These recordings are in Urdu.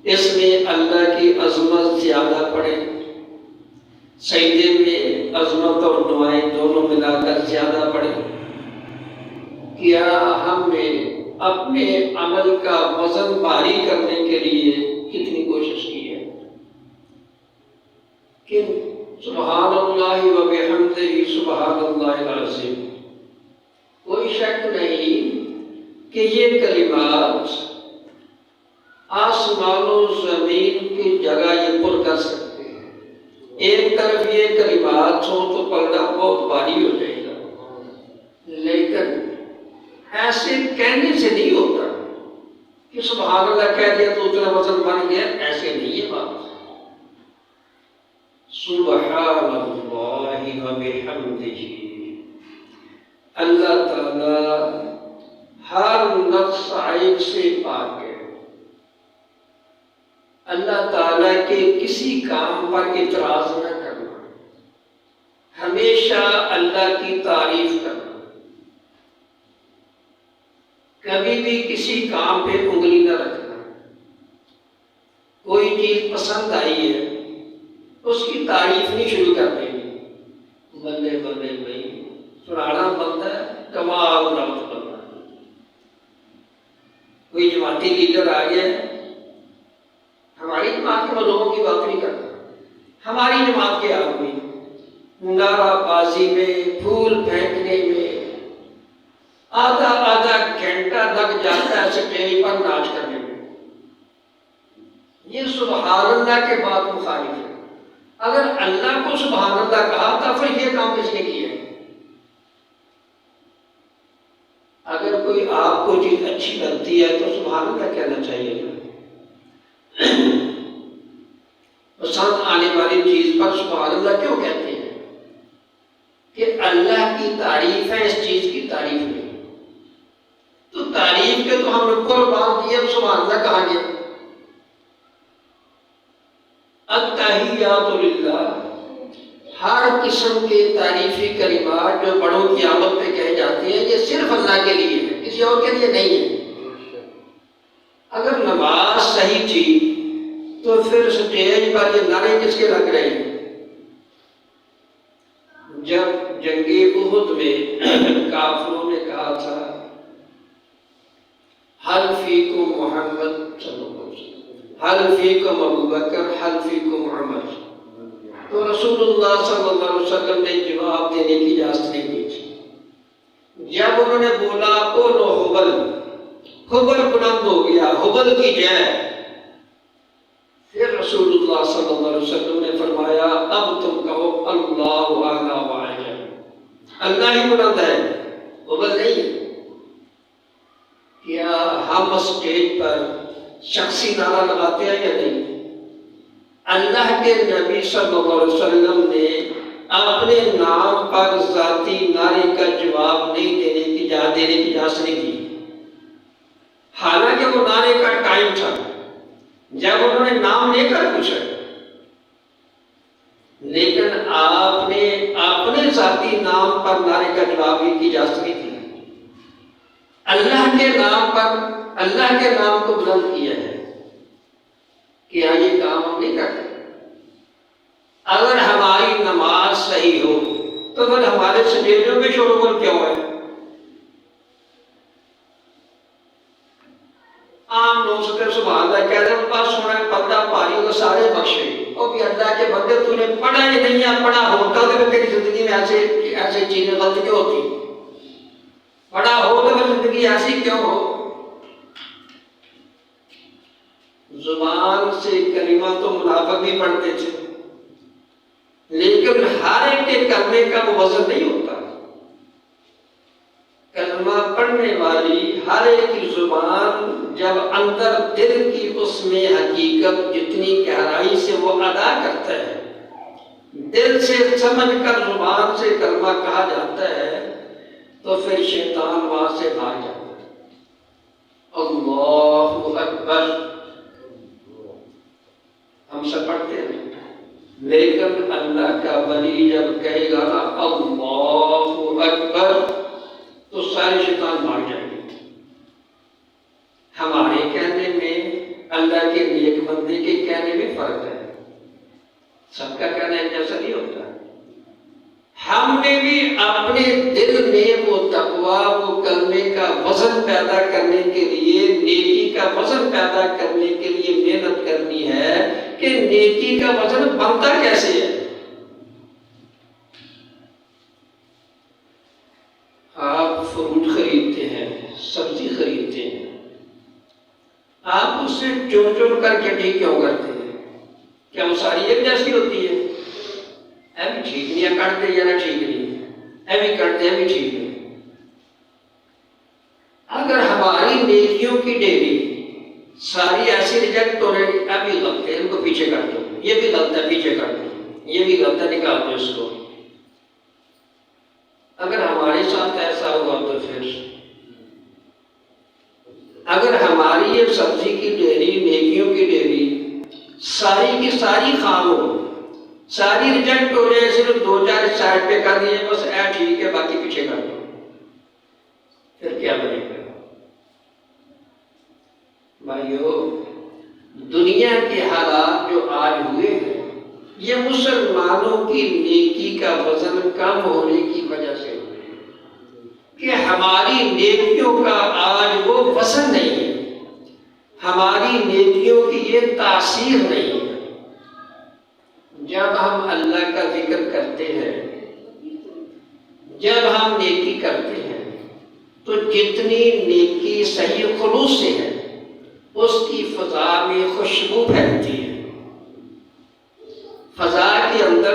اس میں اللہ کی عظمت زیادہ پڑے، سجدے میں عظمت اور دعائیں دونوں ملا کر زیادہ پڑھیں؟ کیا ہم نے اپنے عمل کا وزن بھاری کرنے کے لیے کتنی کوشش کی ہے کہ سبحان اللہ و بحمدہ سبحان اللہ العظیم؟ کوئی شک نہیں کہ یہ کلمات آسمان و زمین کی جگہ یہ پر کر سکتے ہیں۔ ایک طرف یہ کلمات ہوں تو پردہ بہت بھاری ہو جائے گا، لیکن ایسے کہنے سے نہیں ہوتا کہ سبحان اللہ کہہ دیا تو اتنا وزن بن گیا، ایسے نہیں ہے بات۔ سبحان اللہ و بحمدہ، اللہ تعالی ہر نقص عیب سے پاک ہے۔ اللہ تعالیٰ کے کسی کام پر اعتراض نہ کرنا، ہمیشہ اللہ کی تعریف کرنا، کبھی بھی کسی کام پہ انگلی نہ رکھنا۔ کوئی چیز پسند آئی ہے اس کی تعریف نہیں شروع کر دینی، بلے بلے بھائی سرانا بندہ ہے، کمال ربط بندہ۔ کوئی جماعتی لیڈر آ گیا ہے، ہماری جماعت کے لوگوں کی بات نہیں کرتا، ہماری جماعت کے آدمی نعرہ بازی میں، پھول پھینکنے میں آدھا آدھا گھنٹہ لگ جاتا ہے اسٹیج پر ناچ کرنے میں۔ یہ سبحان اللہ کے بعد مخالف ہے۔ اگر اللہ کو سبحان اللہ کہا تو پھر یہ کام کس نے کیا ہے؟ اگر کوئی آپ کو چیز اچھی لگتی ہے تو سبحان اللہ کہنا چاہیے۔ پسند آنے والی چیز پر سبحان اللہ کیوں کہتے ہیں؟ کہ اللہ کی تعریف ہے، اس چیز کی تعریف نہیں۔ تو تعریف کے تو ہم نے قربان دیے، سبحان اللہ کہا گیا۔ التحیات للہ، ہر قسم کے تعریفی کلمات جو بڑوں کی آمد پہ کہے جاتے ہیں یہ صرف اللہ کے لیے ہے، کسی اور کے لیے نہیں ہے۔ اگر نماز صحیح تھی تو پھر اسٹیج پر یہ نعرے کس کے لگ رہے ہیں؟ جب جنگ احد میں کافروں نے کہا تھا حل فیکم محمد صلی اللہ علیہ وسلم، حل فیکم ابو بکر، حل فیکم عمر، تو رسول اللہ صلی اللہ علیہ وسلم نے جواب دینے کی اجازت نہیں دی تھی۔ جب انہوں نے بولا قولوا حبل، حبل بلند ہو گیا، حبل کی جے، پھر رسول اللہ صلی اللہ علیہ وسلم نے فرمایا اب تم کہو اللہ اعلی و اجل، اللہ ہی بلند ہے، حبل نہیں ہے۔ کیا ہم اسٹیج پر شخصی نعرہ لگاتے ہیں یا نہیں؟ اللہ کے نبی صلی اللہ علیہ وسلم نے اپنے نام پر ذاتی نعرے کا جواب نہیں دینے کی اجازت نہیں دی، حالانکہ وہ نعرے کا ٹائم تھا جب انہوں نے نام لے کر پوچھا، لیکن آپ نے اپنے ذاتی نام پر نعرے کا جواب کی اجازت نہیں دی۔ اللہ کے نام پر اللہ کے نام کو بلند کیا ہے، کیا یہ کام ہم نہیں کرتے؟ اگر ہماری نماز صحیح ہو تو پھر ہمارے سٹیجوں میں شور کیوں ہے؟ عام لوگ سے سبحان اللہ کہہ رہے ہیں، پاس سونا پردہ پاری ہوگا سارے بخشے، اور بھی اللہ کے بندے تو نے پڑھا ہی نہیں ہے، پڑھا ہوتا تو تیری زندگی میں ایسے چیزیں غلط کیوں ہوتی؟ پڑھا ہو تو زندگی ایسی کیوں ہو؟ زبان سے کلمہ تو منافق بھی پڑھتے تھے، لیکن ہر ایک کے کرنے کا وہ وزن نہیں ہوتا۔ کلمہ پڑھنے والی ہر ایک کی زبان جب اندر دل کی اس میں حقیقت جتنی گہرائی سے وہ ادا کرتا ہے، دل سے سمجھ کر زبان سے کلمہ کہا جاتا ہے، تو پھر شیطان وہاں سے بھاگ جاتا ہے۔ اللہ اکبر ہم سب پڑھتے ہیں، لیکن اللہ کا ولی جب کہے گا نا اللہ اکبر تو سارے شیطان بھاگ جائیں گے۔ ہمارے کہنے میں اللہ کے نیک بندے کے کہنے میں فرق ہے، سب کا کہنا ایک جیسا نہیں ہوتا۔ اللہ اکبر، اللہ اکبر، تو سارے شیطان بھاگ جائیں گے۔ ہمارے کہنے میں اللہ کے نیک بندے کے کہنے میں فرق ہے، سب کا کہنا ایک جیسا نہیں ہوتا۔ اللہ اکبر، اللہ اکبر، تو سارے شیطان بھاگ جائیں گے۔ ہمارے کہنے میں اللہ کے نیک بندے کے کہنے میں فرق ہے، سب کا کہنا ایک جیسا نہیں ہوتا۔ ہم نے بھی اپنے دل میں وہ تقویٰ، وہ کلمے کا وزن پیدا کرنے کے لیے، نیکی کا وزن پیدا کرنے کے لیے محنت کرنی ہے کہ نیکی کا وزن بنتا کیسے ہے۔ آپ فروٹ خریدتے ہیں، سبزی خریدتے ہیں، آپ اس سے چن چن کر کے ٹھیک کیوں کرتے ہیں؟ کیا وہ ساری ایک جیسی ہوتی ہے؟ بھی ٹھیک نہیں ہے، کٹ دے یا نہ ٹھیک نہیں ہے، بھی کٹ دے بھی ٹھیک نہیں۔ اگر ہماری نیکیوں کی ڈیری ساری ایسی ریجیکٹ ہو رہی، بھی غلط ہے، ان کو پیچھے کر دو، یہ بھی غلط ہے پیچھے کر دو، یہ بھی غلط ہے نکال دو اس کو۔ اگر ہمارے ساتھ ایسا ہوا تو پھر اگر ہماری یہ سبزی کی ڈیری، نیکیوں کی ڈیری ساری کی ساری خام ہو، ساری ریجیکٹ ہو جائے، صرف دو چار سائڈ پہ کر دیے بس اے ٹھیک ہے باقی پیچھے کر دو، پھر کیا بنے گا؟ بھائیو، دنیا کے حالات جو آج ہوئے ہیں یہ مسلمانوں کی نیکی کا وزن کم ہونے کی وجہ سے ہوئے کہ ہماری نیکیوں کا آج وہ وزن نہیں ہے، ہماری نیکیوں کی یہ تاثیر نہیں ہے۔ جب ہم اللہ کا ذکر کرتے ہیں، جب ہم نیکی کرتے ہیں تو جتنی نیکی صحیح خلوص سے ہے اس کی فضا میں خوشبو پھیلتی ہے، فضا کے اندر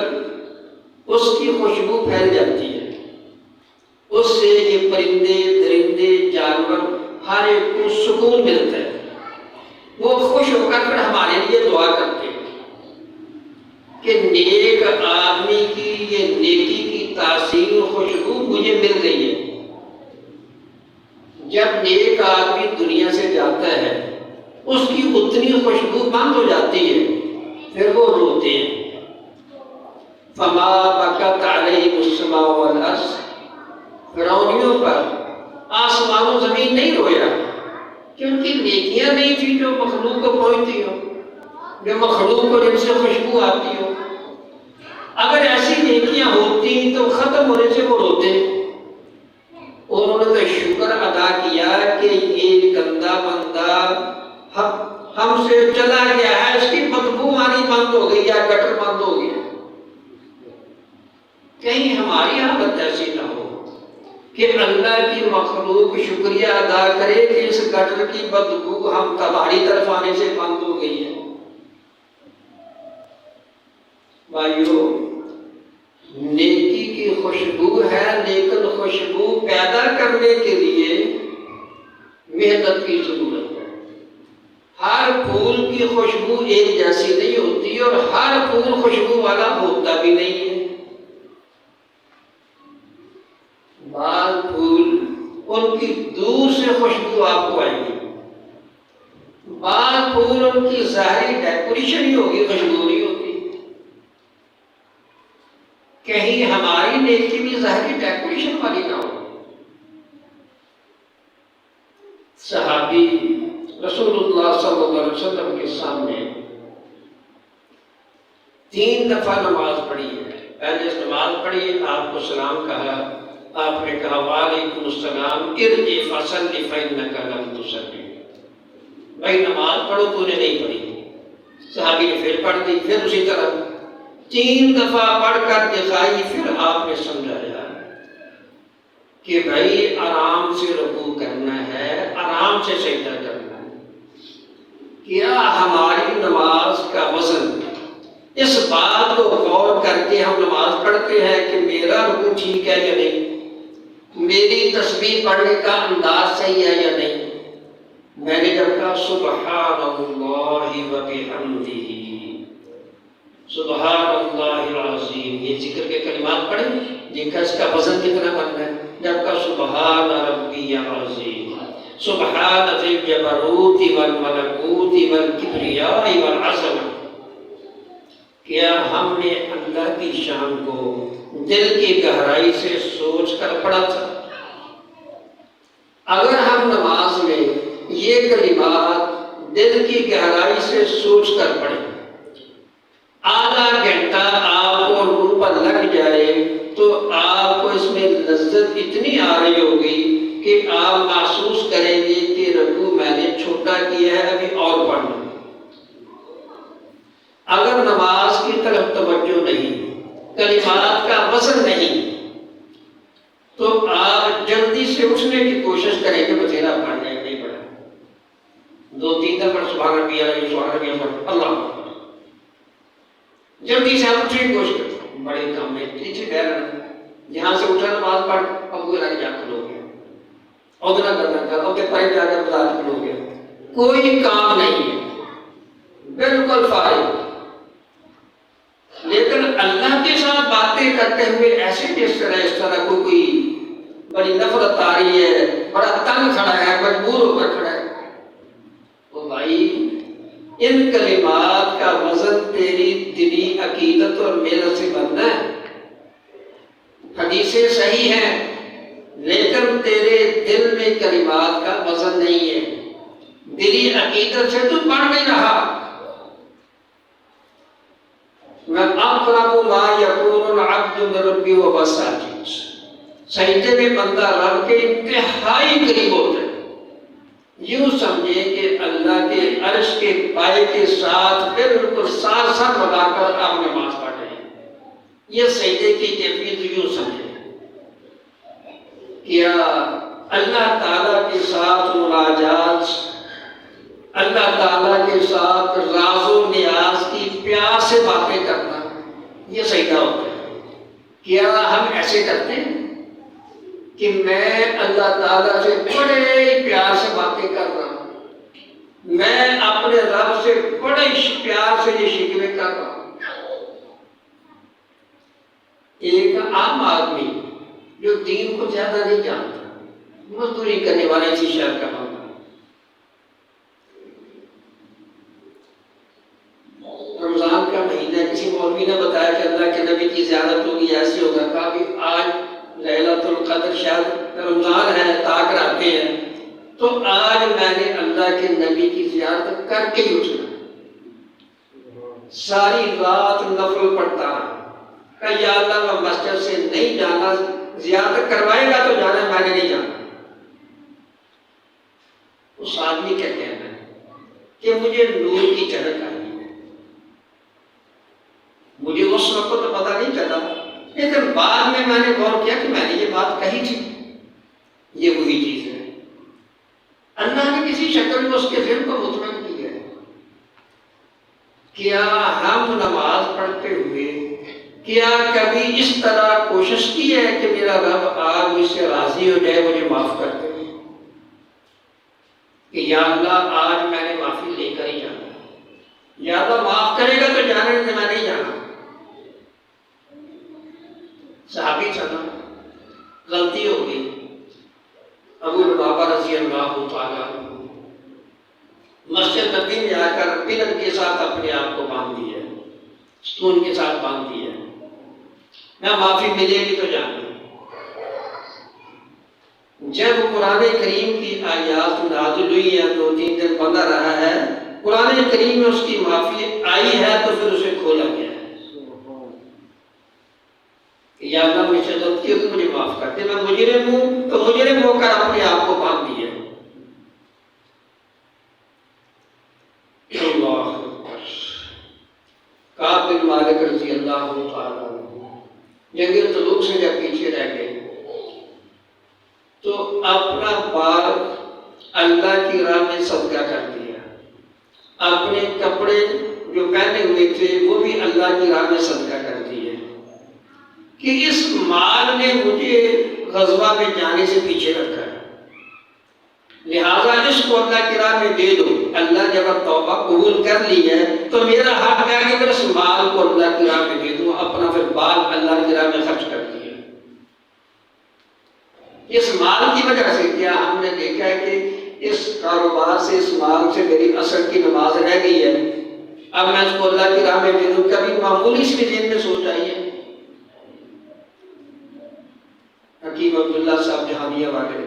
اس کی خوشبو پھیل جاتی ہے، اس سے یہ پرندے درندے جانور ہر ایک کو سکون ملتا ہے، وہ خوش ہو کر پھر ہمارے لیے دعا کرتے ہیں کہ نیک آدمی کی یہ نیکی کی تاثیر خوشبو مجھے مل گئی ہے۔ جب نیک آدمی دنیا سے جاتا ہے اس کی اتنی خوشبو بند ہو جاتی ہے، پھر وہ روتے ہیں۔ فما بکت علیہم السماء والارض، فرعونیوں پر آسمان و زمین نہیں رویا کہ ان کی نیکیاں نہیں تھی جو مخلوق کو پہنچتی ہو، جو مخلوق کو جن سے خوشبو آتی ہو۔ اگر ایسی نیکیاں ہوتی تو ختم ہونے سے وہ روتے، اور انہوں نے تو شکر ادا کیا کہ یہ گندا بندہ ہم سے چلا گیا ہے، اس کی بدبو آنی بند ہو گئی یا گٹر بند ہو گیا۔ کہیں ہماری حالت ایسی نہ ہو کہ اللہ کی مخلوق شکریہ ادا کرے کہ اس گٹر کی بدبو ہم تمہاری طرف آنے سے بند ہو گئی ہے۔ بھائیو، نیکی کی خوشبو ہے، لیکن خوشبو پیدا کرنے کے لیے محنت کی ضرورت ہے۔ ہر پھول کی خوشبو ایک جیسی نہیں ہوتی اور ہر پھول خوشبو والا ہوتا بھی نہیں ہے۔ بعض پھول ان کی دور سے خوشبو آپ کو آئے گی، بعض پھول ان کی ظاہری ڈیکوریشن ہی ہوگی، خوشبو نہیں ہوتی۔ کہیں ہماری نیکی بھی ظاہری ڈیکوریشن والی نہ ہو۔ صحابی رسول اللہ صلی اللہ علیہ وسلم کے سامنے 3 دفعہ نماز پڑھی ہے۔ پہلے نماز پڑھی، آپ کو سلام کہا، آپ نے کہا وعلیکم السلام ارجع فصلی فإنک لم تصلی، بھائی نماز پڑھو، تو نے نہیں پڑھی۔ صحابی نے پھر پڑھ دی، پھر اسی طرح 3 دفعہ پڑھ کر دکھائی، پھر آپ نے سمجھایا کہ بھائی آرام سے رکوع کرنا ہے، آرام سے سجدہ کرنا ہے۔ کیا ہماری نماز کا وزن اس بات کو غور کر کے ہم نماز پڑھتے ہیں کہ میرا رکوع ٹھیک ہے یا نہیں، میری تسبیح پڑھنے کا انداز صحیح ہے یا نہیں؟ میں نے جب کہا سبحان اللہ وبحمدہ، سبحان اللہ العظیم، یہ ذکر کے کلمات پڑھیں، دیکھا اس کا وزن کتنا بن ہے۔ جب کہا سبحان ربی العظیم، سبحان ذی الجبروت والملکوت والکبریاء والعظمہ، کیا ہم نے اللہ کی شان کو دل کی گہرائی سے سوچ کر پڑھا تھا؟ اگر ہم نماز میں یہ کلمات دل کی گہرائی سے سوچ کر پڑھیں، آدھا گھنٹہ آپ کو روح پر لگ جائے تو آپ کو اس میں لذت اتنی آ رہی ہوگی کہ آپ محسوس کریں گے کہ رکوع میں نے چھوٹا کیا ہے، ابھی اور پڑھنا۔ اگر نماز کی طرف توجہ نہیں، کلمات کا وزن نہیں، تو آپ جلدی سے اٹھنے کی کوشش کریں کہ بتھیرا پڑھنا ہے، نہیں پڑھا، 2-3 دفعہ سبحان ربی العظیم سبحان ربی العظیم اللہ اکبر، جلدی سے آپ اٹھنے کی کوشش کریں، بڑے کام میں پیچھے بیٹھ رہے، جہاں سے اٹھا نماز پڑھ اب وہ لگ جا کھلو گیا، ادنا کرنا کر ادھر پڑھ جا کر بتا کھلو گیا، کوئی کام نہیں ہے، بالکل فارغ۔ لیکن اللہ کے ساتھ باتیں کرتے ہوئے ایسے جس طرح کوئی بڑی نفرت آ رہی ہے، بڑا تنگ کھڑا ہے، مجبور ہو کر کھڑا ہے، تو بھائی ان کلمات کا وزن تیری دلی عقیدت اور محنت سے بننا ہے۔ حدیثیں صحیح ہیں لیکن تیرے دل میں کلمات کا وزن نہیں ہے، دلی عقیدت سے تو پڑھ نہیں رہا۔ میں اقرب ما یکون العبد من ربہ وهو ساجد، سجدے میں بندہ رب کے انتہائی قریب ہوتا ہے، یوں سمجھے کہ اللہ کے عرش کے پائے کے ساتھ بالکل ساتھ ساتھ لگا کر آپ نماز پڑھ رہے ہیں، یہ سجدے کی کیفیت یوں سمجھے۔ کیا اللہ تعالیٰ کے ساتھ مناجات، اللہ تعالیٰ کے ساتھ راز و نیاز کی پیار سے باتیں کرنا، یہ سجدہ ہوتا ہے۔ کیا ہم ایسے کرتے ہیں کہ میں اللہ تعالیٰ سے بڑے پیار سے باتیں کر رہا ہوں، میں اپنے رب سے بڑے پیار سے یہ شکوے کر رہا ہوں۔ ایک عام آدمی جو دین کو زیادہ نہیں جانتا، مزدوری کرنے والے اسی شہر کا بندہ، رمضان کا مہینہ، کسی مولوی نے بتایا کہ اللہ کے نبی کی زیارت ہوگی، ایسی ہوگا، کہا کہ آج لیلۃ القدر شاید رمضان ہے، تاک رہتے ہیں، تو آج میں نے اللہ کے نبی کی زیارت کر کے ہی اٹھنا، ساری رات نفل پڑھتا رہا، کہ یا اللہ میں مسجد سے نہیں جانا، زیارت کروائے گا تو جانا، میں نے نہیں جانا۔ اس آدمی کا کہنا ہے کہ مجھے نور کی جھلک آئی، مجھے اس وقت تو پتہ نہیں چلا، لیکن بعد میں نے غور کیا کہ میں نے یہ بات کہی تھی، یہ وہی چیز ہے۔ اللہ نے کسی شکل میں اس کے ذہن کو مطمئن کیا ہے۔ کیا ہم نماز پڑھتے ہوئے کیا کبھی اس طرح کوشش کی ہے کہ میرا رب آج مجھ سے راضی ہو جائے، مجھے معاف کر دے، کہ یا اللہ آج میں نے معافی لے کر ہی جانا، یا اللہ معاف کرے گا تو جانے سے میں نہیں جانا۔ صحابی چلا، غلطی ہو گئی، ابو لبابہ رضی اللہ تعالیٰ مسجد نبی میں آ کر پلر کے ساتھ اپنے آپ کو باندھ دیا، ستون کے ساتھ باندھ دیا، میں معافی ملے گی تو جانا۔ جب قرآن کریم کی آیات نازل ہوئی ہیں، 2-3 دن بندہ رہا ہے، قرآن کریم میں اس کی معافی آئی ہے، تو پھر اسے کھولا گیا ہے کہ یا اللہ مجھ سے غلطی ہو تو مجھے معاف کر دے، میں مجرم ہوں تو مجرم ہو کر اپنے آپ کو باندھ دیا۔ اللہ اکبر۔ کعب بن مالک رضی اللہ تعالیٰ جنگ تبوک سے جب پیچھے رہ گئے تو اپنا بال اللہ کی راہ میں صدقہ کر دیا، اپنے کپڑے جو پہنے ہوئے تھے وہ بھی اللہ کی راہ میں صدقہ کر دیے، کہ اس مال نے مجھے غزوہ میں جانے سے پیچھے رکھا ہے، لہذا اس کو اللہ کی راہ میں دے دو۔ اللہ نے اگر توبہ قبول کر لی ہے تو میرا حق ہے کہ اس مال کو اللہ کی راہ میں دے دوں، اپنا پھر بال اللہ کی راہ میں خرچ کر دیا۔ اس مال کی وجہ سے کیا ہم نے دیکھا ہے کہ اس کاروبار سے، اس مال سے میری عصر کی نماز رہ گئی ہے، اب میں اس کو اللہ کی راہ میں دے دوں، کبھی معمولی سی ذہن میں سوچ آئی ہے؟ حکیم عبداللہ صاحب جہانیہ والے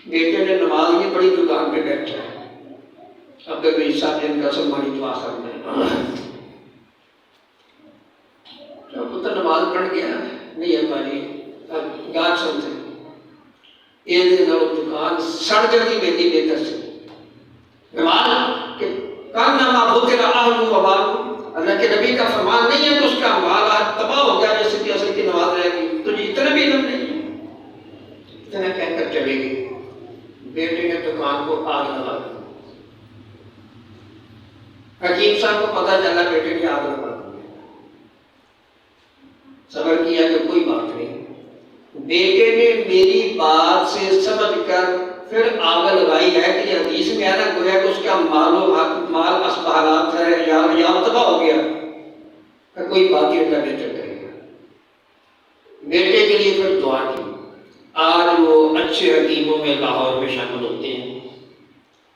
بیٹے نے نماز نہیں پڑھی، دکان پہ بیٹھا ہے، اب تک میری صاحب جن کا سلمانی دعا کرنا ہے، پتر نماز پڑھ گیا نہیں ابا جی گال سنتے یہ دکان سڑ جاتی بیٹی بہتر سے نماز کان نما بھوکے رہا اللہ کے نبی کا فرمان نہیں ہے تو اس کا مال تباہ ہو گیا جیسے کہ اصل کی نماز رہ گئی، تجھے اتنا بھی علم نہیں ہے، اتنا کہہ کر چلے گی۔ بیٹے نے دکان کو آگ لگا دی، حکیم صاحب کو پتا چلا بیٹے نے آگ لگا دی، صبر کیا کہ کوئی بات نہیں، بیٹے نے میری بات سے سمجھ کر پھر آگ لگائی ہے کہ یہ حدیث میں ہے نا گویا کہ اس کا مال اسبحالات ہے یا تباہ ہو گیا، کہ کوئی بات ہی اللہ بہتر کرے گا۔ بیٹے کے لیے پھر دعا کی۔ آج وہ اچھے حکیموں میں لاہور میں شامل ہوتے ہیں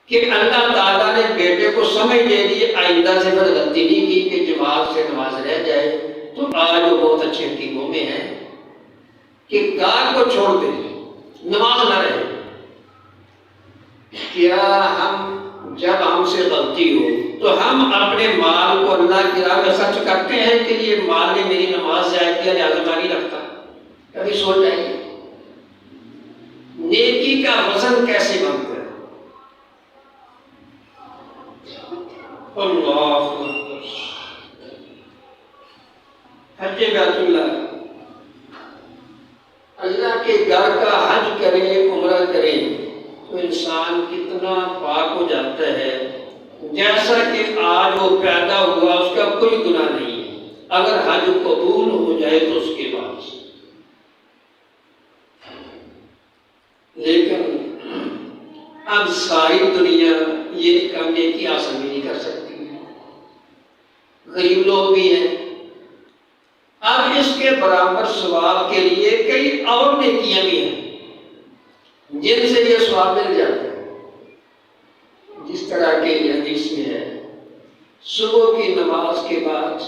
کہ اللہ تعالیٰ نے بیٹے کو سمجھ دے دی، آئندہ سے پھر غلطی نہیں کی کہ جماعت سے نماز رہ جائے، تو آج وہ بہت اچھے حکیموں میں ہیں کہ گھر کو چھوڑ دے نماز نہ رہے۔ کیا ہم جب ہم سے غلطی ہو تو ہم اپنے مال کو اللہ کی راہ میں خرچ کرتے ہیں کہ یہ مال نے میری نماز ضائع کیا لہٰذا میں نہیں رکھتا؟ کبھی سوچ جائیے نیکی کا وزن کیسے بنتا ہے۔ اللہ اکبر، حج بیت اللہ، اللہ کے گھر کا حج کریں عمرہ کریں تو انسان کتنا پاک ہو جاتا ہے، جیسا کہ آج وہ پیدا ہوا اس کا کوئی گناہ نہیں ہے، اگر حج قبول ہو جائے تو اس کے بعد۔ لیکن اب ساری دنیا یہ کم نیکی حاصل بھی نہیں کر سکتی، غریب لوگ بھی ہیں، اب اس کے برابر ثواب کے لیے کئی اور نیکیاں بھی ہیں جن سے یہ ثواب مل جاتا ہے، جس طرح کے حدیث میں ہے صبح کی نماز کے بعد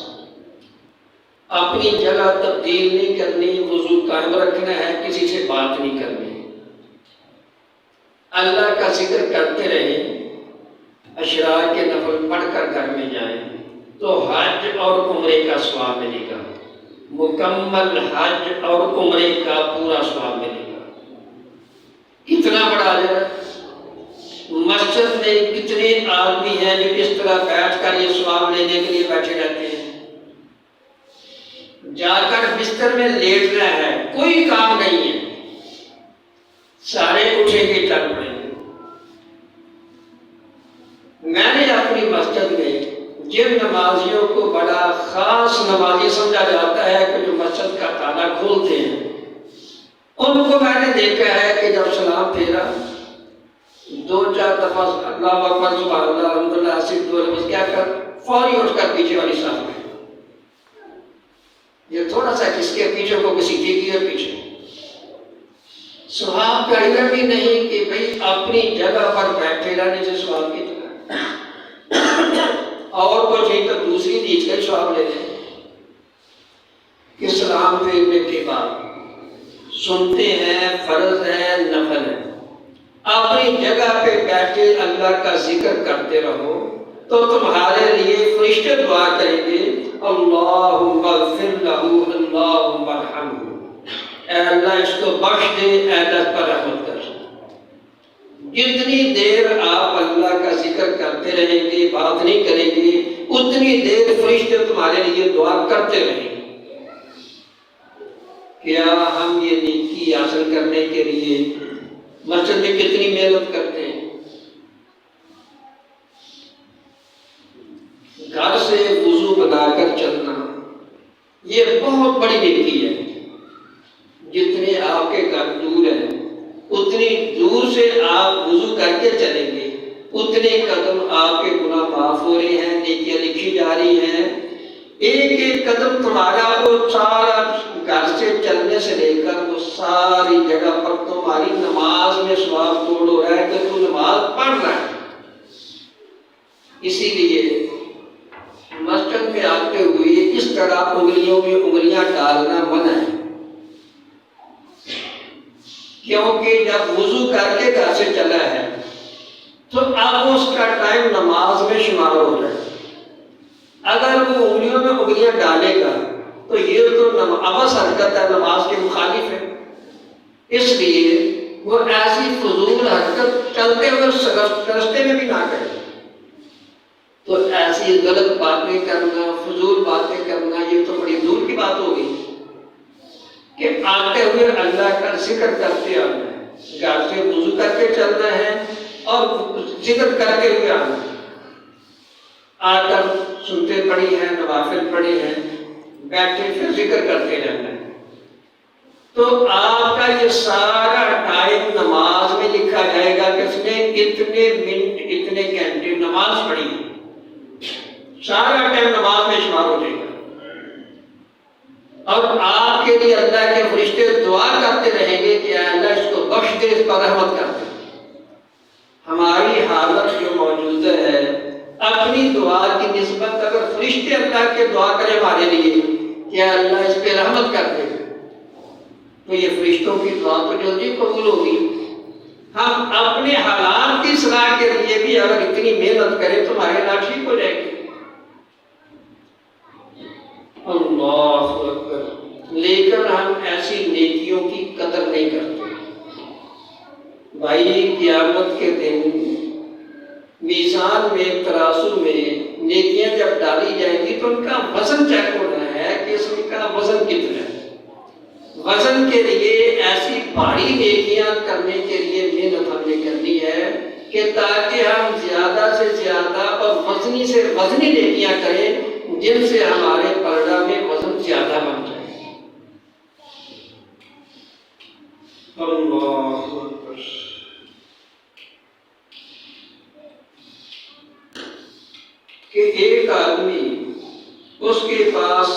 اپنی جگہ تبدیل نہیں کرنی، وضو قائم رکھنا ہے، کسی سے بات نہیں کرنی، اللہ کا ذکر کرتے رہیں، اشراق کے نفل پڑھ کر گھر میں جائیں تو حج اور عمرے کا ثواب ملے گا، مکمل حج اور عمرے کا پورا ثواب ملے گا۔ کتنا بڑا اجر ہے۔ مسجد میں کتنے آدمی ہیں جو اس طرح بیٹھ کر یہ ثواب لینے کے لیے بیٹھے رہتے ہیں، جا کر بستر میں لیٹنا ہے، کوئی کام نہیں ہے، سارے اٹھیں گے چل پڑیں گے۔ میں نے اپنی مسجد میں جن نمازیوں کو بڑا خاص نمازی سمجھا جاتا ہے کہ جو مسجد کا تالا کھولتے ہیں، ان کو میں نے دیکھا ہے کہ جب سلام پھیرا دو چار دفعہ اللہ اکبر سبحان اللہ الحمدللہ صرف دو لفظ کیا کر فوری اٹھ کر پیچھے والی صف میں، یہ تھوڑا سا کس کے پیچھے کو کسی کی ہے پیچھے، ثواب کا علم بھی نہیں کہ بھئی اپنی جگہ پر بیٹھے رہنے سے ثواب کی طرح اور کچھ ہی تو دوسری چیز کا ثواب لے لیں کہ سلام پھیرنے کے بعد سنتے ہیں فرض ہے نفل ہے، اپنی جگہ پہ بیٹھے اللہ کا ذکر کرتے رہو تو تمہارے لیے فرشتے دعا کریں گے اللہم اغفر لہو اللہم ارحمہ، اے اللہ اس کو بخش دے، اے اللہ پر رحمت کر۔ جتنی دیر آپ اللہ کا ذکر کرتے رہیں گے بات نہیں کریں گے اتنی دیر فرشتے تمہارے لیے دعا کرتے رہیں گے۔ کیا ہم یہ نیکی حاصل کرنے کے لیے مسجد میں کتنی محنت کرتے ہیں؟ گھر سے وضو بنا کر چلنا یہ بہت بڑی نیکی ہے، جتنے آپ کے گھر دور ہیں اتنی دور سے آپ وضو کر کے چلیں گے، اتنے قدم آپ کے گناہ معاف ہو رہے ہیں، نیکیاں لکھی جا رہی ہیں، ایک ایک قدم تمہارا وہ سارا گھر سے چلنے سے لے کر وہ ساری جگہ پر تمہاری نماز میں ثواب توڑ ہو رہا ہے کہ تو نماز پڑھ رہا ہے۔ اسی لیے مسجد میں آتے ہوئے اس طرح انگلیوں میں انگلیاں ڈالنا منع ہے، کیونکہ جب وضو کر کے گھر سے چلا ہے تو اب اس کا ٹائم نماز میں شمار ہو رہا ہے، اگر وہ انگلیوں میں انگلیاں ڈالے گا تو یہ تو عبث حرکت ہے، نماز کے مخالف ہے۔ اس لیے وہ ایسی فضول حرکت چلتے ہوئے رستے میں بھی نہ کرے۔ تو ایسی غلط باتیں کرنا، فضول باتیں کرنا، یہ تو بڑی دور کی بات ہوگی کہ آتے ہوئے اللہ کا ذکر کرتے آنا ہے، گھر سے وضو کر کے چلنا ہے اور ذکر کرتے ہوئے آنا ہے۔ آ کر سنتے پڑی ہیں، نوافل پڑھی ہیں، بیٹھے پھر ذکر کرتے رہنا ہے۔ تو آپ کا یہ سارا ٹائم نماز میں لکھا جائے گا کہ اس نے اتنے منٹ اتنے گھنٹے نماز پڑھی، سارا ٹائم نماز میں شمار ہو جائے گا۔ اور آپ کے لیے اللہ کے فرشتے دعا کرتے رہیں گے کہ اے اللہ اس کو بخش دے، اس پر رحمت کر دے۔ ہماری حالت جو موجود ہے، اپنی دعا کی نسبت اگر فرشتے اللہ کے دعا کرے ہمارے لیے کہ اللہ اس پہ رحمت کر دے، تو یہ فرشتوں کی دعا تو جلدی قبول ہوگی۔ ہم اپنے حالات کی اصلاح کے لیے بھی اگر اتنی محنت کریں تو ہمارے حالات ٹھیک ہو جائے گی۔ اللہ اکبر۔ لیکن ہم ایسی نیکیوں کی قدر نہیں کرتے۔ بھائی قیامت کے دن میزان میں، ترازو میں نیکیاں جب ڈالی جائیں گی تو ان کا وزن چیک ہونا ہے کہ اس کا وزن کتنا ہے۔ وزن کے لیے ایسی بھاری نیکیاں کرنے کے لیے محنت ہم نے کرنی ہے کہ تاکہ ہم زیادہ سے زیادہ اور وزنی سے وزنی نیکیاں کریں جن سے ہمارے پلڑا میں وزن زیادہ بن جائے۔ اللہ اکبر۔ کہ ایک آدمی اس کے پاس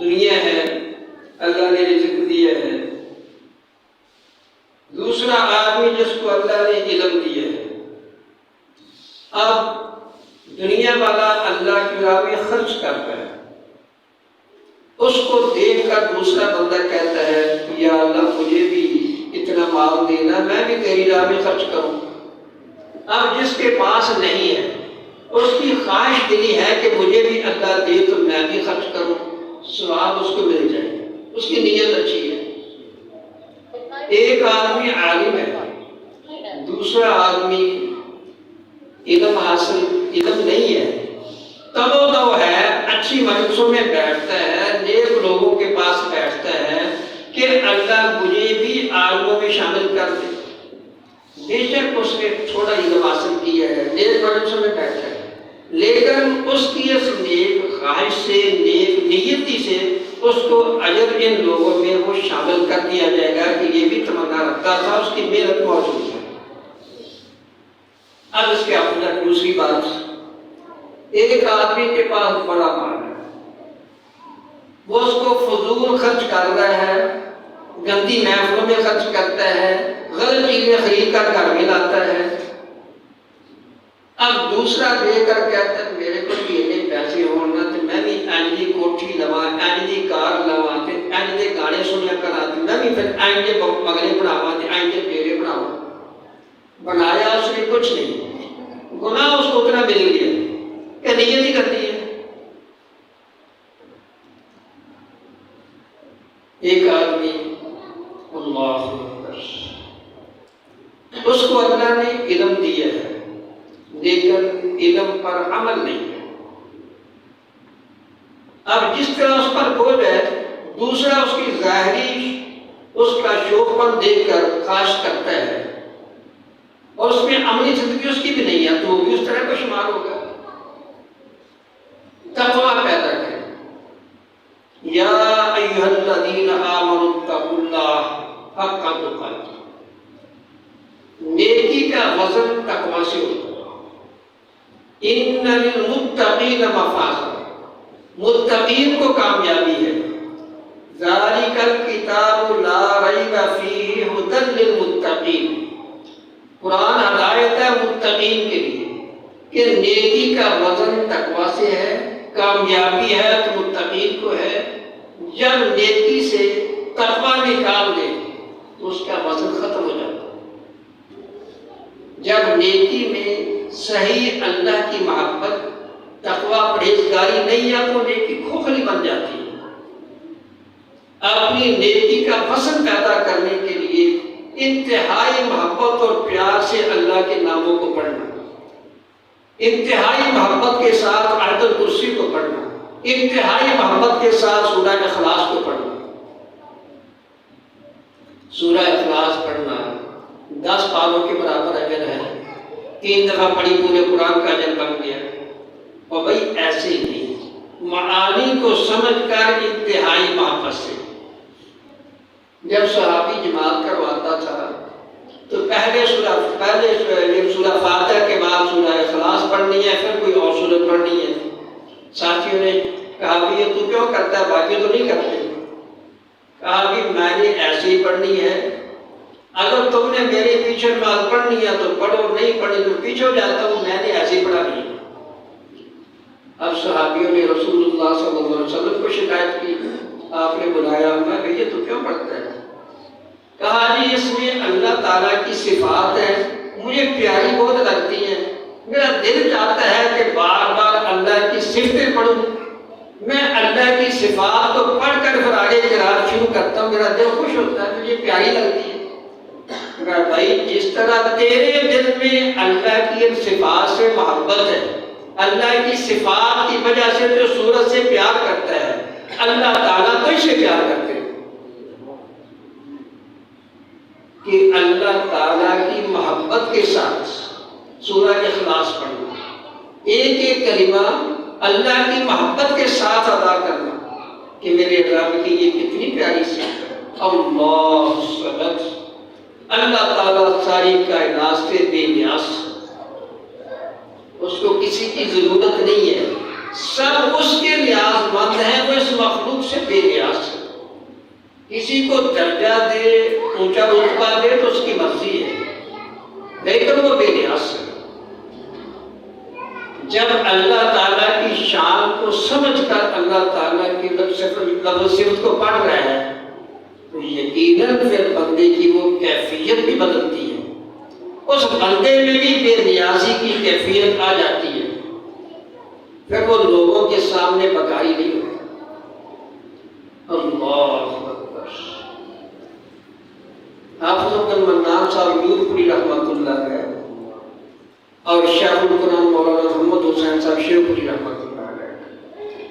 دنیا ہے، اللہ نے رزق دیا ہے، دوسرا آدمی جس کو اللہ نے علم دیا ہے۔ اب دنیا والا اللہ کی راہ میں خرچ کرتا ہے، اس کو دیکھ کر دوسرا بندہ کہتا ہے یا اللہ مجھے بھی اتنا مال دینا، میں بھی تیری راہ میں خرچ کروں۔ اب جس کے پاس نہیں ہے اس کی خواہش دلی ہے کہ مجھے بھی اللہ دے تو میں بھی خرچ کروں، ثواب اس کو مل جائے، اس کی نیت اچھی ہے۔ ایک آدمی عالم ہے، دوسرا آدمی علم نہیں ہے، تب و دو ہے، اچھی مجلسوں میں بیٹھتا ہے، نیک لوگوں کے پاس بیٹھتا ہے کہ اللہ مجھے بھی عالموں میں شامل کر دے۔ بے شک اس نے تھوڑا علم حاصل کیا ہے، نیک مجلسوں میں بیٹھا ہے، لیکن اس کی اس نیک خواہش سے، نیک نیتی سے اس کو اجر ان لوگوں میں وہ شامل کر دیا جائے گا کہ یہ بھی تمنا رکھتا تھا، اس کی محنت موجود ہے۔ اب اس کے اپنا دوسری بات، ایک آدمی کے پاس بڑا مال ہے، وہ اس کو فضول خرچ کر رہا ہے، گندی محفلوں میں خرچ کرتا ہے، غلط چیزیں خرید کر گھر میں لاتا ہے۔ اب دوسرا دے کر کہتا ہے میرے کو بھی اتنے پیسے ہونا تو میں بھی اینجی کوٹھی لوا، اینجی کار لوا، اینجی گانے سنیا کرا، میں بھی پھر اینجی مغرے بناوا، اینجی ڈیرے بناوا۔ بنایا اس نے کچھ نہیں، گناہ اس کو اتنا مل گیا کہ نیت ہی کرتی ہے۔ ایک آدمی اللہ اکبر، اس کو اللہ نے علم دیا ہے لیکن علم پر عمل نہیں ہے۔ اب جس طرح اس پر بوجھ ہے، دوسرا اس کی ظاہری اس کا شوق پن دیکھ کر خواہش کرتا ہے اور اس میں عملی زندگی اس کی بھی نہیں ہے، تو وہ بھی اس طرح کا شمار ہوگا۔ تقویٰ پیدا کریں، یا ایھا الذین آمنوا اتقوا اللہ حق تقاته۔ نیکی کا وزن تقویٰ سے ہوتا ہے۔ ان للمتقین مفازا، متقین کو کامیابی ہے۔ ذالک الکتاب لا ریب فیہ ھدی للمتقین، قرآن ہدایت ہے متقین کے لیے کہ نیکی کا وزن تقویٰ سے ہے، کامیابی ہے تو متقین کو ہے۔ جب نیکی سے تقویٰ نکال دے تو اس کا وزن ختم ہو جاتا ہے۔ جب نیکی میں صحیح اللہ کی محبت، تقویٰ، پرہیزگاری نہیں ہے تو نیکی کھوکھلی بن جاتی ہے۔ اپنی نیکی کا فصل پیدا کرنے کے لیے انتہائی محبت اور پیار سے اللہ کے ناموں کو پڑھنا، انتہائی محبت کے ساتھ آیت الکرسی کو پڑھنا، انتہائی محبت کے ساتھ سورہ اخلاص کو پڑھنا۔ سورہ اخلاص پڑھنا 10 پاروں کے برابر اجر ہے، 3 دفعہ پڑھی پورے قرآن کا اجر بن گیا۔ اور بھائی ایسے ہی نہیں، معانی کو سمجھ کر انتہائی محبت سے۔ جب صحابی جماعت کرواتا تھا تو پہلے سورہ فاتحہ کے بعد سورہ اخلاص پڑھنی ہے، پھر کوئی اور سورت پڑھنی ہے۔ ساتھیوں نے کہا بھی یہ تو کیوں کرتا ہے، باقی تو نہیں کرتے؟ کہا بھی میں نے ایسے ہی پڑھنی ہے، اگر تم نے میرے پیچھے نماز پڑھنی ہے تو پڑھو، نہیں پڑھنی تو پیچھے ہو جاتا ہوں، میں نے ایسے ہی پڑھا نہیں۔ اب صحابیوں نے رسول اللہ صلی اللہ علیہ وسلم کو شکایت کی، آپ نے بلایا، میں کہ یہ تو کیوں پڑھتا ہے؟ کہا جی اس میں اللہ تعالیٰ کی صفات ہے، مجھے پیاری بہت لگتی ہیں، میرا دل چاہتا ہے کہ بار بار اللہ کی صفتیں پڑھوں، میں اللہ کی صفات کو پڑھ کر پھر آگے قرات شروع کرتا ہوں، میرا دل خوش ہوتا ہے، مجھے پیاری لگتی ہے۔ کہا بھائی جس طرح تیرے دل میں اللہ کی ان صفات سے محبت ہے، اللہ کی صفات کی وجہ سے تو سورت سے پیار کرتا ہے، اللہ تعالیٰ تو اسے پیار کرتے ہیں کہ اللہ تعالیٰ کی محبت کے ساتھ سورہ اخلاص پڑھنا، ایک ایک کلمہ اللہ کی محبت کے ساتھ ادا کرنا کہ میرے رب کی یہ کتنی پیاری صفت ہے، اللہ صمد، اللہ تعالیٰ ساری کائنات سے بے نیاز، اس کو کسی کی ضرورت نہیں ہے، سب اس کے نیاز مند ہیں، وہ اس مخلوق سے بے نیاز ہے۔ کسی کو درجہ دے، اونچا رتبہ دے تو اس کی مرضی ہے، لیکن وہ بے نیاز ہے۔ جب اللہ تعالیٰ کی شان کو سمجھ کر اللہ تعالیٰ کی لفظ صفت کو پڑھ رہا ہے تو یقیناً پھر بندے کی وہ کیفیت بھی بدلتی ہے، اس بندے میں بھی بے نیازی کی کیفیت آ جاتی ہے، پھر وہ لوگوں کے سامنے بکاری نہیں ہوتی۔ اللہ اکبر۔ حافظ عبد المنان صاحب نور پوری رحمۃ اللہ علیہ اور شیخ القرآن مولانا محمد حسین صاحب شیخ پوری رحمۃ اللہ علیہ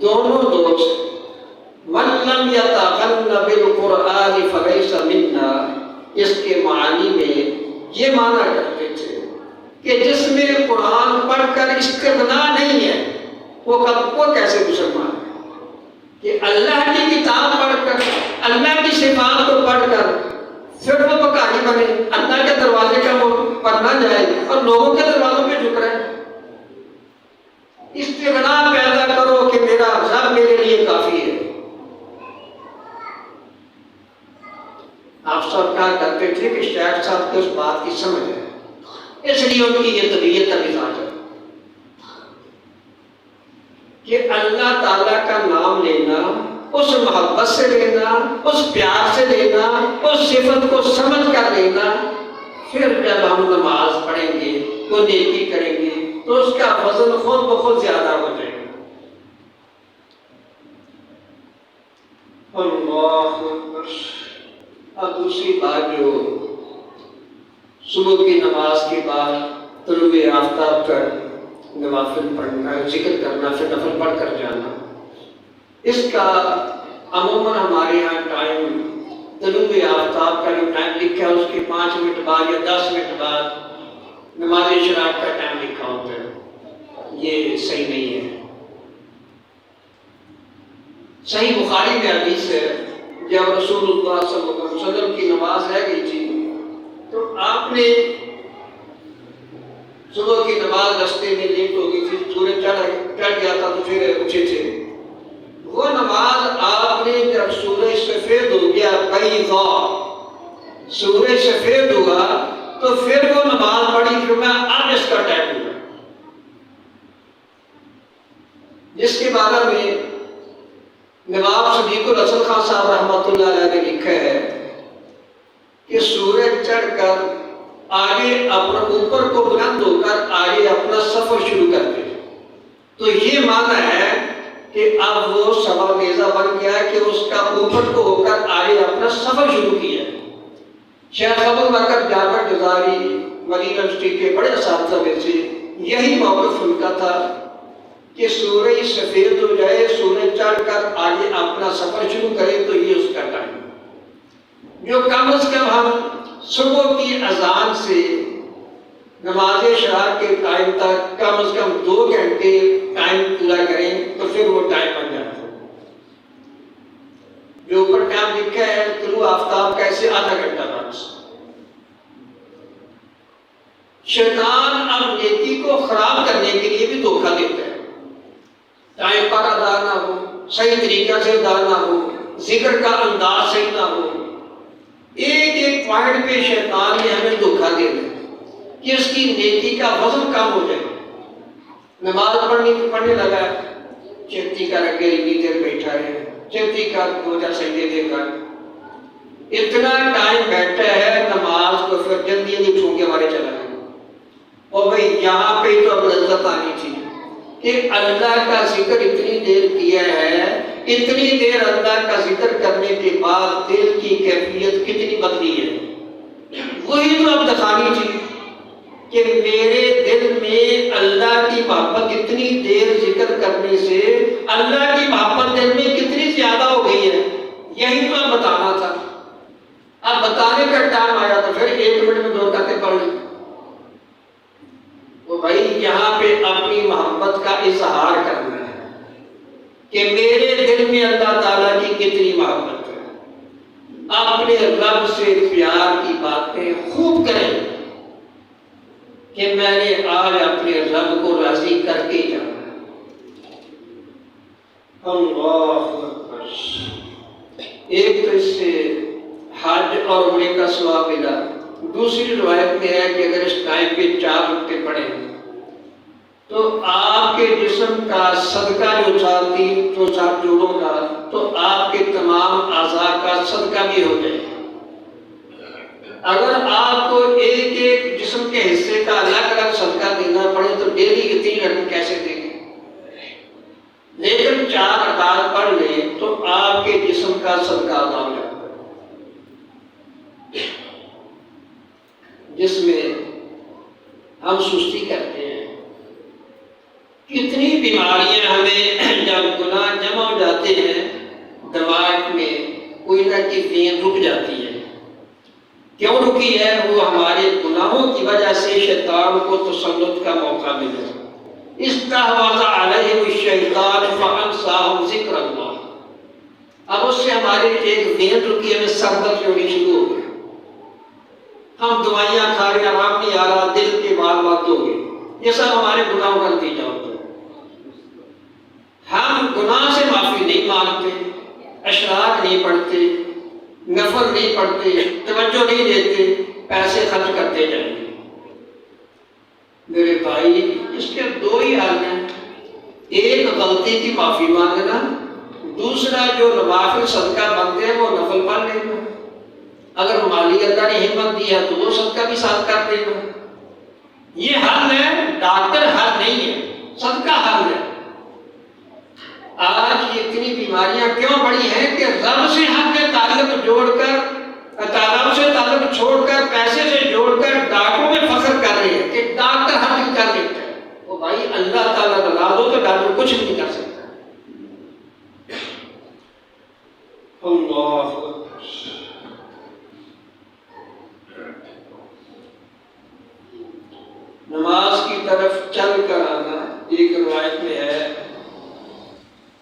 دونوں دوست من لم یتغن بالقرآن فلیس منا، اس کے معنی میں یہ معنی کرتے تھے کہ جس میں قرآن پڑھ کر استغنا نہیں ہے وہ کیسے مسلمان ہے؟ کہ اللہ کی کتاب پڑھ کر، اللہ کی صفات کو پڑھ کر پھر وہ بکاری بنے، اللہ کے دروازے کا وہ پر نہ جائے اور لوگوں کے دروازوں پہ جھک رہے۔ استغنا پیدا کرو کہ میرا رب میرے لیے کافی ہے۔ آپ سب کہا کرتے تھے کہ شیخ صاحب کو اس بات کی سمجھ ہے، اس لیے ان کی یہ طبیعت کا مزاج ہے کہ اللہ تعالیٰ کا نام لینا، اس محبت سے لینا، اس پیار سے لینا، اس صفت کو سمجھ کر لینا، پھر جب ہم نماز پڑھیں گے، کوئی نیکی کریں گے تو اس کا وزن خود بخود زیادہ ہو جائے گا۔ اللہ اکبر۔ اب دوسری بات جو صبح کی نماز کے بعد طلوع آفتاب کا نوافل پڑھنا، ذکر کرنا، پھر نفل پڑھ کر جانا، اس کا عموماً ہمارے یہاں ٹائم طلوع آفتاب کا جو ٹائم لکھا ہے اس کے 5 منٹ بعد یا 10 منٹ بعد نماز اشراق کا ٹائم لکھا ہوتا ہے، یہ صحیح نہیں ہے۔ صحیح بخاری میں حدیث ہے، جب رسول اللہ صلی اللہ علیہ وسلم کی نماز رہ گئی تھی تو آپ نے صبح کی نماز رستے میں لیٹ ہو گئی تھی، سورج چڑھ گیا تھا تو پھر اٹھے تھے، وہ نماز آپ نے جب سورج سفید ہو گیا، بیضا، سورج سفید ہوا تو پھر وہ نماز پڑھی، پھر میں اب اس کا ٹائم ہوا، جس کے بارے میں نواب صدیق الحسن خان صاحب رحمۃ اللہ علیہ نے لکھا ہے کہ سورج چڑھ کر آگے اپنا اوپر کو بلند ہو کر آگے اپنا سفر شروع کرتے، تو یہ معنی ہے کہ اب وہ سبا میزہ بن گیا کہ اس کا اوپر کو ہو کر آگے اپنا سفر شروع کیا۔ شیخ ابو بکر جابر جزاری مدینہ یونیورسٹی کے بڑے اساتذہ میں سے یہی موقف ان کا تھا کہ سورج سفید ہو جائے، سورج چڑھ کر آگے اپنا سفر شروع کرے تو یہ اس کا ٹائم، جو کم از کم ہم صبح کی اذان سے نماز شراق کے ٹائم تک کم از کم 2 گھنٹے ٹائم پورا کریں تو پھر وہ ٹائم بن جاتا ہے۔ جو اوپر ٹائم لکھا ہے طلوع آفتاب کا ایسے آدھا گھنٹہ بس۔ شیطان اب نیکی کو خراب کرنے کے لیے بھی دھوکہ دیتا ہے، ٹائم پر ادا نہ ہو، صحیح طریقہ سے ادا نہ ہو، ذکر کا انداز صحیح نہ ہو، ایک ایک پوائنٹ پہ شیطان نے ہمیں دھوکہ دے دیا کہ اس کی نیکی کا وزن کم ہو جائے۔ نماز پڑھنے لگا، چیتی کا رکھے اتنی دیر بیٹھا ہے، چیتی کا 2 سجدے دے کر اتنا ٹائم بیٹھا ہے نماز کو، پھر جلدی نہیں چھو کے ہمارے چلا گیا۔ اور بھائی یہاں پہ تو اب لذت آنی تھی کہ اللہ کا ذکر اتنی دیر کیا ہے، اتنی دیر اللہ کا ذکر کرنے کے بعد دل کی کیفیت کتنی بدلی ہے، وہی تو اب دکھانی تھی کہ میرے دل میں اللہ کی محبت اتنی دیر ذکر کرنے سے اللہ کی محبت دل میں کتنی زیادہ ہو گئی ہے، یہی تو اب بتانا تھا۔ اب بتانے کا ٹائم آیا تو پھر 1 منٹ میں 2 رکعتیں پڑھ لی۔ تو بھائی یہاں پہ اپنی محبت کا اظہار کرنا ہے کہ میرے دل میں اللہ تعالیٰ کی کتنی محبت ہے۔ اپنے رب سے پیار کی باتیں خوب کریں کہ میں نے آج اپنے رب کو راضی کر کے جانا ہے۔ اللہ اکبر۔ ایک تو اس سے حج اور عمرے کا ثواب ملا، دوسری روایت میں ہے کہ اگر اس ٹائم پہ 4 رکعتیں پڑھیں تو آپ کے جسم کا صدقہ جو 4 جوڑوں کا، تو آپ کے تمام اعضاء کا صدقہ بھی ہو جائے۔ اگر آپ کو ایک ایک جسم کے حصے کا الگ الگ صدقہ دینا پڑے تو ڈیلی اتنی رقم کیسے دیں گے؟ لیکن 4 رکعت پڑھ لیں تو آپ کے جسم کا صدقہ ادا ہو جاتا ہے، جس میں ہم سستی کرتے ہیں۔ کتنی بیماریاں ہمیں جب گناہ جمع ہو جاتے ہیں دماغ میں کوئی نہ کوئی فین رک جاتی ہے۔ کیوں رکی ہے؟ وہ ہمارے گناہوں کی وجہ سے شیطان کو تسلط کا موقع ملا۔ استحوذ علیہم الشیطان فانساہم ذکر اللہ۔ اب اس سے ہمارے ایک فین رکی، ہمیں سر درد ہونی شروع ہو گئی، ہم دوائیاں کھا رہے ہیں، آرام نہیں آ رہا، دل کے بات ہو گئے۔ یہ سب ہمارے گناہوں کا نتیجہ ہوتا ہے۔ ہم گناہ سے معافی نہیں مانگتے، اشراق نہیں پڑھتے، نفل نہیں پڑھتے، توجہ نہیں دیتے، پیسے خرچ کرتے جائیں گے۔ میرے بھائی اس کے 2 ہی حل ہیں، ایک غلطی کی معافی مانگنا، دوسرا جو نوافل صدقہ بنتے ہیں وہ نفل پڑھ لینا۔ اگر مالی اللہ نے ہمت دی ہے تو وہ صدقہ بھی ساتھ کر دے گا۔ یہ حل ہے، ڈاکٹر حل نہیں ہے، صدقہ حل ہے۔ آج یہ اتنی بیماریاں کیوں بڑی ہیں کہ رب سے ہم نے تعلق جوڑ کر، رب سے تعلق چھوڑ کر، پیسے سے جوڑ کر ڈاکٹروں میں فخر کر رہے ہیں کہ ڈاکٹر حل کر دیتا ہے۔ وہ بھائی اللہ تعالیٰ بنا دو تو ڈاکٹر کچھ نہیں کر سکتا۔ اللہ نماز کی طرف چل کر آنا، ایک روایت میں ہے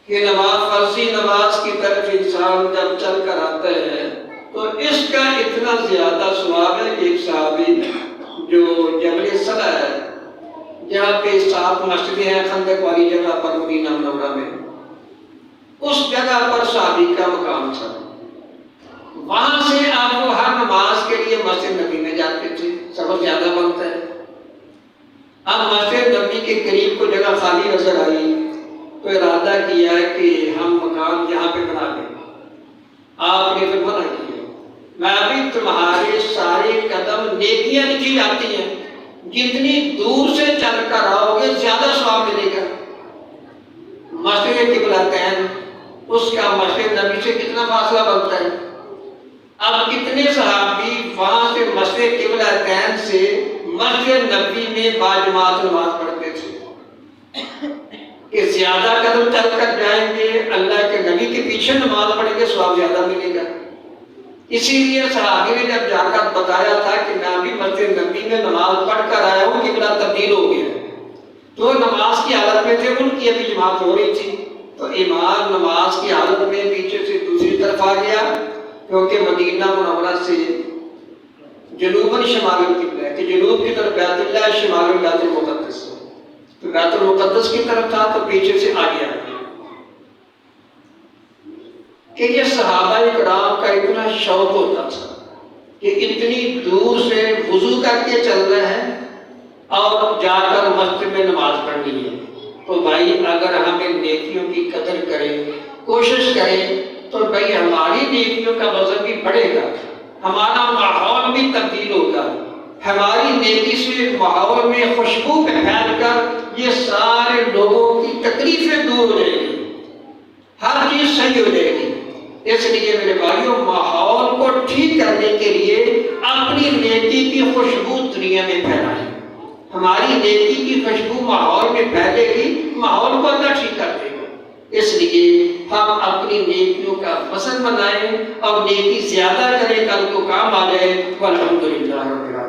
کہ فرضی نماز کی طرف انسان جب چل کر آتا ہے تو اس کا اتنا زیادہ ثواب ہے کہ ایک صحابی جو جبل صلہ ہے، جہاں پہ 7 مسجدیں ہیں خندق والی جگہ پر مدینہ منورہ میں، اس جگہ پر صحابی کا مقام تھا۔ وہاں سے آپ کو ہر نماز کے لیے مسجد نبی میں جاتے تھے، سفر زیادہ بنتا ہے۔ اب مسجد نبی کے قریب کو جگہ خالی نظر آئی تو ارادہ کیا کہ ہم مکان یہاں پہ بنا لیں۔ آپ نے پھر منع کیا، میں ابھی تمہارے سارے قدم نیکیاں لکھی جاتی ہیں، جتنی دور سے چل کر آؤ گے زیادہ ثواب ملے گا۔ مسجد مسجد قبلتین، اس کا مسجد نبی سے کتنا فاصلہ بنتا ہے؟ اب کتنے صحابی وہاں سے مسجد قبلتین سے مسجد نبی میں باجماعت نماز پڑھتے تھے کہ زیادہ قدم چل کر جائیں گے، اللہ کے نبی کے پیچھے نماز پڑھیں گے، ثواب زیادہ ملے گا۔ اسی لیے صحابی نے جب جا کر بتایا تھا کہ میں بھی مسجد نبی میں نماز پڑھ کر آیا ہوں، قبلہ تبدیل ہو گیا، تو نماز کی حالت میں تھے، ان کی ابھی جماعت ہو رہی تھی، تو امام نماز کی حالت میں پیچھے سے دوسری طرف آ گیا، کیونکہ مدینہ منورہ سے جنوباً شمال قبلہ ہے کہ جنوب کی طرف بیت اللہ ہے، شمال بیت المقدس ہے، تو بیت المقدس کی طرف تھا تو پیچھے سے آگے آ گیا کہ یہ صحابہ کرام کا اتنا شوق ہوتا تھا کہ اتنی دور سے وضو کر کے چل رہے ہیں اور جا کر مسجد میں نماز پڑھنی ہے۔ تو بھائی اگر ہمیں نیکیوں کی قدر کریں، کوشش کریں، تو بھائی ہماری نیکیوں کا وزن بھی بڑھے گا، ہمارا ماحول بھی تبدیل ہوگا، ہماری نیکی سے ماحول میں خوشبو پھیل کر یہ سارے لوگوں کی تکلیفیں دور ہو جائیں گی، ہر چیز صحیح ہو جائے گی۔ اس لیے میرے بھائیوں، ماحول کو ٹھیک کرنے کے لیے اپنی نیکی کی خوشبو دنیا میں پھیلائیں۔ ہماری نیکی کی خوشبو ماحول میں پھیلے گی، ماحول کو اللہ ٹھیک کر دے گا۔ اس لیے ہم اپنی نیکیوں کا وزن بنائیں اور نیکی زیادہ کریں، کل کو کام آ جائے۔ والحمدللہ رب العالمین۔